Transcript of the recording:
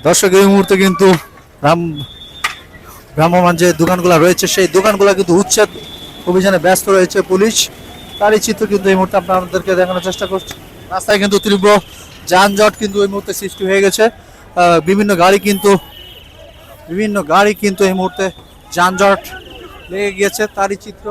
দর্শক এই মুহূর্তে কিন্তু রাম ভ্রাম্যমাণ যে দোকানগুলো রয়েছে সেই দোকানগুলো কিন্তু উচ্ছেদ অভিযানে ব্যস্ত রয়েছে পুলিশ। তারই চিত্র কিন্তু এই মুহূর্তে আপনাদেরকে দেখানোর চেষ্টা করছি। রাস্তায় কিন্তু তীব্র যানজট কিন্তু এই মুহূর্তে সৃষ্টি হয়ে গেছে। বিভিন্ন গাড়ি কিন্তু এই মুহূর্তে যানজট লেগে গিয়েছে, তারই চিত্র।